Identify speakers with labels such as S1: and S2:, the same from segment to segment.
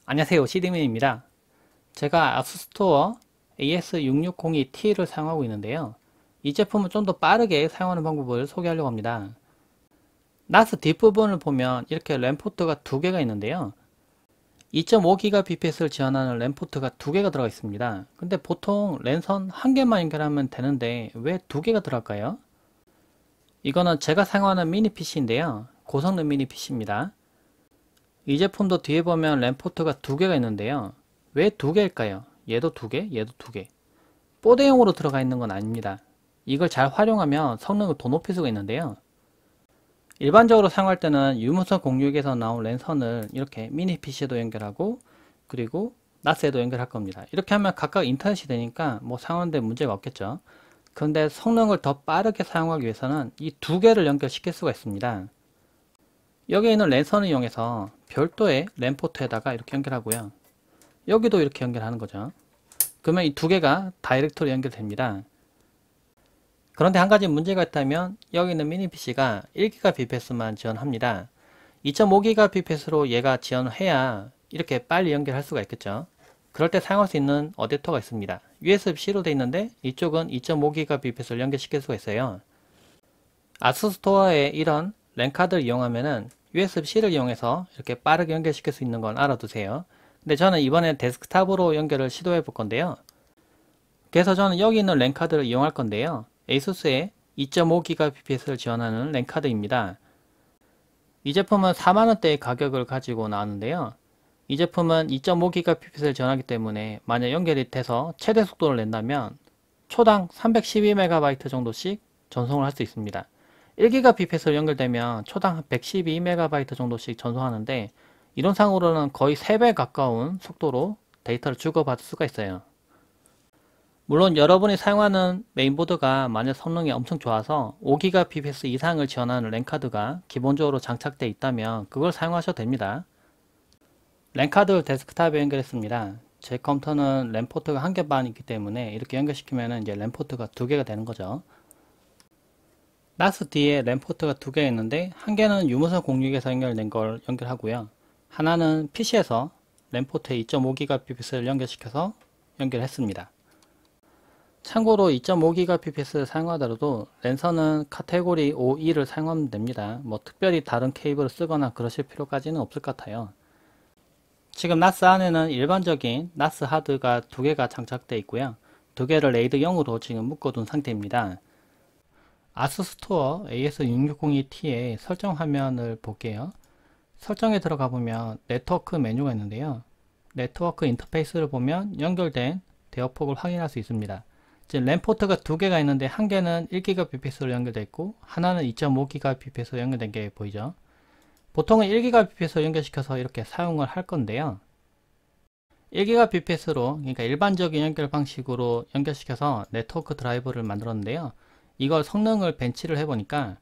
S1: 안녕하세요, 시드민입니다. 제가 아수스토어 AS6602T를 사용하고 있는데요. 이 제품은 좀 더 빠르게 사용하는 방법을 소개하려고 합니다. 나스 뒷부분을 보면 이렇게 램 포트가 두 개가 있는데요. 2.5GBps를 지원하는 램 포트가 두 개가 들어가 있습니다. 근데 보통 랜선 한 개만 연결하면 되는데 왜 두 개가 들어갈까요? 이거는 제가 사용하는 미니 PC인데요. 고성능 미니 PC입니다. 이 제품도 뒤에 보면 램 포트가 두 개가 있는데요. 왜 두 개일까요? 얘도 두 개, 얘도 두 개. 뽀대용으로 들어가 있는 건 아닙니다. 이걸 잘 활용하면 성능을 더 높일 수가 있는데요. 일반적으로 사용할 때는 유무선 06에서 나온 랜선을 이렇게 미니 PC에도 연결하고 그리고 나스에도 연결할 겁니다. 이렇게 하면 각각 인터넷이 되니까 뭐 사용하는데 문제가 없겠죠. 그런데 성능을 더 빠르게 사용하기 위해서는 이 두 개를 연결시킬 수가 있습니다. 여기 있는 랜선을 이용해서 별도의 랜 포트에다가 이렇게 연결하고요. 여기도 이렇게 연결하는 거죠. 그러면 이 두 개가 다이렉트로 연결됩니다. 그런데 한 가지 문제가 있다면 여기 있는 미니 PC가 1GBps만 지원합니다. 2.5GBps로 얘가 지원을 해야 이렇게 빨리 연결할 수가 있겠죠. 그럴 때 사용할 수 있는 어댑터가 있습니다. USB-C로 되어 있는데 이쪽은 2.5GBps를 연결시킬 수가 있어요. 아수스토어에 이런 랜카드를 이용하면은 USB-C를 이용해서 이렇게 빠르게 연결시킬 수 있는 건 알아두세요. 근데 저는 이번에 데스크탑으로 연결을 시도해 볼 건데요. 그래서 저는 여기 있는 랜카드를 이용할 건데요. ASUS의 2.5GBps를 지원하는 랜카드입니다. 이 제품은 4만원대의 가격을 가지고 나왔는데요. 이 제품은 2.5GBps를 지원하기 때문에 만약 연결이 돼서 최대 속도를 낸다면 초당 312MB 정도씩 전송을 할 수 있습니다. 1GBps로 연결되면 초당 112MB 정도씩 전송하는데 이론상으로는 거의 3배 가까운 속도로 데이터를 주고받을 수가 있어요. 물론 여러분이 사용하는 메인보드가 만약 성능이 엄청 좋아서 5GBps 이상을 지원하는 랜카드가 기본적으로 장착되어 있다면 그걸 사용하셔도 됩니다. 랜카드를 데스크탑에 연결했습니다. 제 컴퓨터는 램 포트가 한 개 반 있기 때문에 이렇게 연결시키면 이제 램 포트가 두 개가 되는 거죠. 나스 뒤에 램 포트가 두 개 있는데 한 개는 유무선 06에서 연결된 걸 연결하고요. 하나는 PC에서 램 포트에 2.5GBps를 연결시켜서 연결했습니다. 참고로 2.5GBps를 사용하더라도 랜선은 카테고리 5E를 사용하면 됩니다. 뭐 특별히 다른 케이블을 쓰거나 그러실 필요까지는 없을 것 같아요. 지금 나스 안에는 일반적인 나스 하드가 두 개가 장착되어 있고요. 두 개를 레이드 0으로 지금 묶어둔 상태입니다. 아수스토어 AS6602T의 설정 화면을 볼게요. 설정에 들어가 보면 네트워크 메뉴가 있는데요. 네트워크 인터페이스를 보면 연결된 대역폭을 확인할 수 있습니다. 지금 램 포트가 두 개가 있는데 한 개는 1GBps로 연결되어 있고 하나는 2.5GBps로 연결된 게 보이죠. 보통은 1GBps로 연결시켜서 이렇게 사용을 할 건데요. 1GBps로 그러니까 일반적인 연결 방식으로 연결시켜서 네트워크 드라이버를 만들었는데요. 이걸 성능을 벤치를 해보니까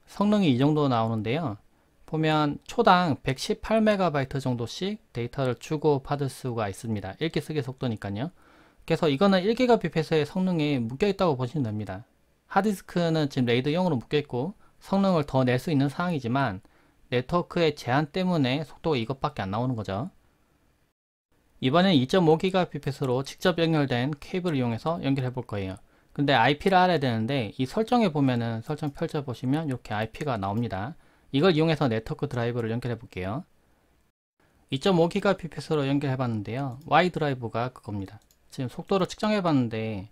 S1: 성능이 이 정도 나오는데요. 보면 초당 118MB 정도씩 데이터를 주고 받을 수가 있습니다. 읽기 쓰기 속도니까요. 그래서 이거는 1GBps의 성능이 묶여있다고 보시면 됩니다. 하드디스크는 지금 레이드 0으로 묶여있고 성능을 더 낼 수 있는 상황이지만 네트워크의 제한 때문에 속도가 이것밖에 안 나오는 거죠. 이번엔 2.5GBps로 직접 연결된 케이블을 이용해서 연결해 볼 거예요. 근데 IP를 알아야 되는데 이 설정에 보면은 설정 펼쳐 보시면 이렇게 IP가 나옵니다. 이걸 이용해서 네트워크 드라이버를 연결해 볼게요. 2.5GBps로 연결해 봤는데요. Y 드라이브가 그겁니다. 지금 속도를 측정해 봤는데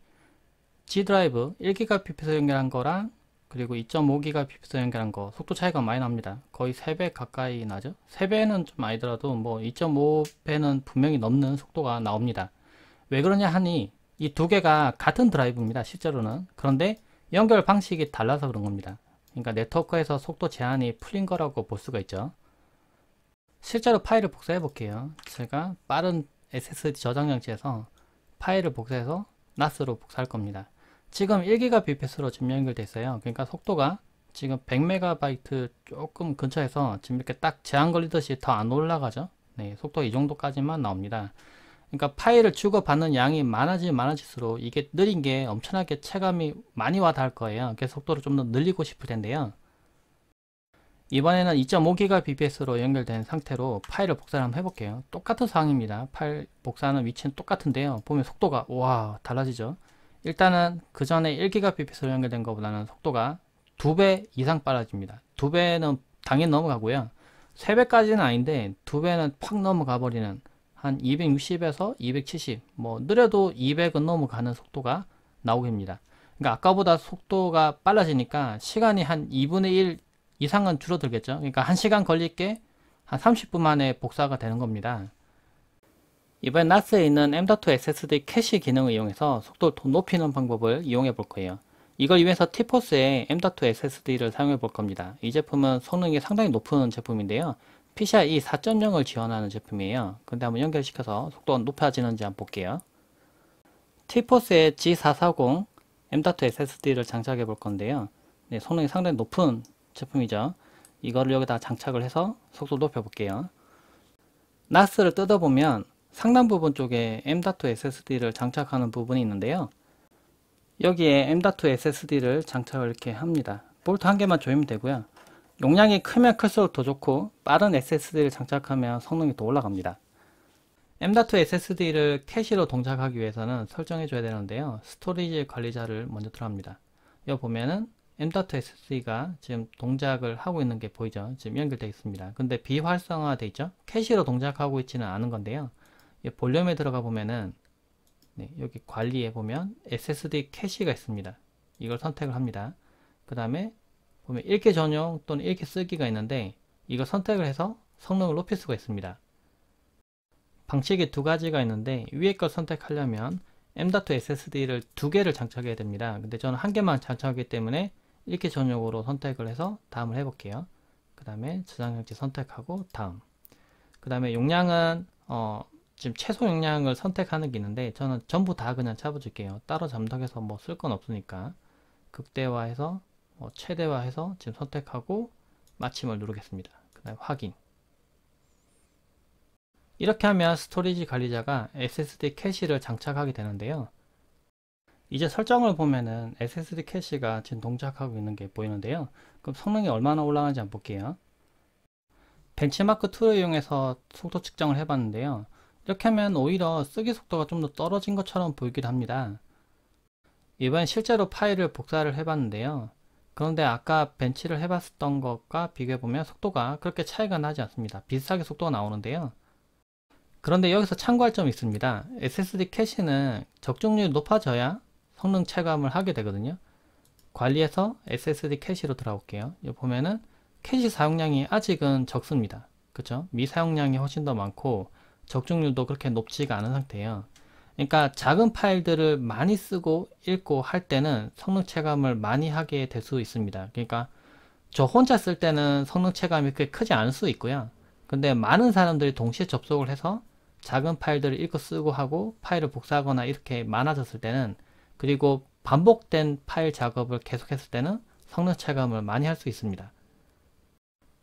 S1: G 드라이브 1GBps로 연결한 거랑 그리고 2.5GBps로 연결한 거 속도 차이가 많이 납니다. 거의 3배 가까이 나죠. 3배는 좀 아니더라도 뭐 2.5배는 분명히 넘는 속도가 나옵니다. 왜 그러냐 하니 이 두 개가 같은 드라이브입니다. 실제로는. 그런데 연결 방식이 달라서 그런 겁니다. 그러니까 네트워크에서 속도 제한이 풀린 거라고 볼 수가 있죠. 실제로 파일을 복사해 볼게요. 제가 빠른 SSD 저장 장치에서 파일을 복사해서 NAS로 복사할 겁니다. 지금 1GBps로 지금 연결되어 있어요. 그러니까 속도가 지금 100MB 조금 근처에서 지금 이렇게 딱 제한 걸리듯이 더 안 올라가죠. 네, 속도 이 정도까지만 나옵니다. 그러니까 파일을 주고받는 양이 많아지면 많아질수록 이게 느린 게 엄청나게 체감이 많이 와 닿을 거예요. 그래서 속도를 좀 더 늘리고 싶을 텐데요. 이번에는 2.5GBps로 연결된 상태로 파일을 복사를 한번 해볼게요. 똑같은 상황입니다. 파일 복사하는 위치는 똑같은데요. 보면 속도가 와 달라지죠. 일단은 그 전에 1GBps로 연결된 것보다는 속도가 2배 이상 빨라집니다. 2배는 당연히 넘어가고요. 3배까지는 아닌데 2배는 팍 넘어가 버리는 한 260에서 270, 뭐 느려도 200은 넘어가는 속도가 나오게 됩니다. 그러니까 아까보다 속도가 빨라지니까 시간이 한 2분의 1 이상은 줄어들겠죠. 그러니까 1시간 걸릴 게 한 30분 만에 복사가 되는 겁니다. 이번엔 NAS에 있는 M.2 SSD 캐시 기능을 이용해서 속도를 더 높이는 방법을 이용해 볼 거예요. 이걸 위해서 Tforce의 M.2 SSD를 사용해 볼 겁니다. 이 제품은 성능이 상당히 높은 제품인데요. PCIe 4.0을 지원하는 제품이에요. 근데 한번 연결시켜서 속도가 높아지는지 한번 볼게요. Tforce의 G440 M.2 SSD를 장착해 볼 건데요. 네, 성능이 상당히 높은 제품이죠. 이거를 여기다 장착을 해서 속도 높여 볼게요. NAS를 뜯어보면 상단 부분 쪽에 M.2 SSD를 장착하는 부분이 있는데요. 여기에 M.2 SSD를 장착을 이렇게 합니다. 볼트 한 개만 조이면 되고요. 용량이 크면 클수록 더 좋고 빠른 SSD를 장착하면 성능이 더 올라갑니다. M.2 SSD를 캐시로 동작하기 위해서는 설정해 줘야 되는데요. 스토리지 관리자를 먼저 들어갑니다. 여기 보면은 M.2 SSD가 지금 동작을 하고 있는 게 보이죠? 지금 연결되어 있습니다. 근데 비활성화되어 있죠? 캐시로 동작하고 있지는 않은 건데요. 볼륨에 들어가 보면은 네, 여기 관리에 보면 SSD 캐시가 있습니다. 이걸 선택을 합니다. 그 다음에 보면 읽기 전용 또는 읽기 쓰기가 있는데 이걸 선택을 해서 성능을 높일 수가 있습니다. 방식이 두 가지가 있는데 위에 걸 선택하려면 M.2 SSD를 두 개를 장착해야 됩니다. 근데 저는 한 개만 장착하기 때문에 읽기 전용으로 선택을 해서 다음을 해볼게요. 그 다음에 저장장치 선택하고 다음. 그 다음에 용량은 지금 최소 용량을 선택하는 게 있는데 저는 전부 다 그냥 잡아줄게요. 따로 잠덕해서 뭐 쓸 건 없으니까 극대화해서 최대화해서 지금 선택하고 마침을 누르겠습니다. 그 다음에 확인. 이렇게 하면 스토리지 관리자가 SSD 캐시를 장착하게 되는데요. 이제 설정을 보면은 SSD 캐시가 지금 동작하고 있는 게 보이는데요. 그럼 성능이 얼마나 올라가는지 한번 볼게요. 벤치마크 툴을 이용해서 속도 측정을 해봤는데요. 이렇게 하면 오히려 쓰기 속도가 좀 더 떨어진 것처럼 보이기도 합니다. 이번엔 실제로 파일을 복사를 해봤는데요. 그런데 아까 벤치를 해봤던 것과 비교해보면 속도가 그렇게 차이가 나지 않습니다. 비슷하게 속도가 나오는데요. 그런데 여기서 참고할 점이 있습니다. SSD 캐시는 적중률이 높아져야 성능 체감을 하게 되거든요. 관리해서 SSD 캐시로 들어올게요. 여기 보면은 캐시 사용량이 아직은 적습니다. 그쵸? 미사용량이 훨씬 더 많고 적중률도 그렇게 높지가 않은 상태예요. 그러니까 작은 파일들을 많이 쓰고 읽고 할 때는 성능 체감을 많이 하게 될 수 있습니다. 그러니까 저 혼자 쓸 때는 성능 체감이 그렇게 크지 않을 수 있고요. 근데 많은 사람들이 동시에 접속을 해서 작은 파일들을 읽고 쓰고 하고 파일을 복사하거나 이렇게 많아졌을 때는, 그리고 반복된 파일 작업을 계속했을 때는 성능 체감을 많이 할 수 있습니다.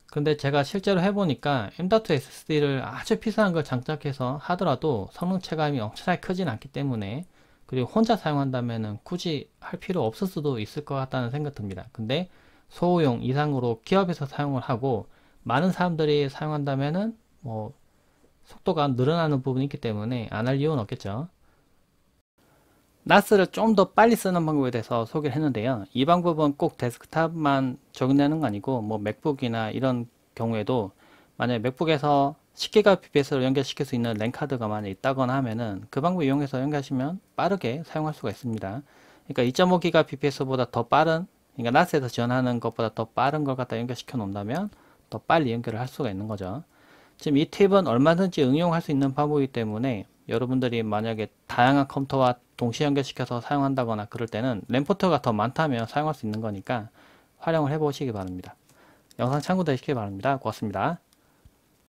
S1: 근데 제가 실제로 해보니까 M.2 SSD를 아주 비싼 걸 장착해서 하더라도 성능 체감이 엄청나게 크진 않기 때문에, 그리고 혼자 사용한다면 굳이 할 필요 없을 수도 있을 것 같다는 생각 듭니다. 근데 소호용 이상으로 기업에서 사용을 하고 많은 사람들이 사용한다면은 뭐 속도가 늘어나는 부분이 있기 때문에 안 할 이유는 없겠죠. NAS를 좀 더 빨리 쓰는 방법에 대해서 소개를 했는데요. 이 방법은 꼭 데스크탑만 적용되는 거 아니고 뭐 맥북이나 이런 경우에도 만약에 맥북에서 10GBps로 연결시킬 수 있는 랜 카드가 만약에 있다거나 하면은 그 방법 이용해서 연결하시면 빠르게 사용할 수가 있습니다. 그러니까 2.5GBps보다 더 빠른, 그러니까 NAS에서 지원하는 것보다 더 빠른 걸 갖다 연결시켜 놓는다면 더 빨리 연결을 할 수가 있는 거죠. 지금 이 팁은 얼마든지 응용할 수 있는 방법이기 때문에 여러분들이 만약에 다양한 컴퓨터와 동시에 연결시켜서 사용한다거나 그럴 때는 램 포트가 더 많다면 사용할 수 있는 거니까 활용을 해 보시기 바랍니다. 영상 참고되시기 바랍니다. 고맙습니다.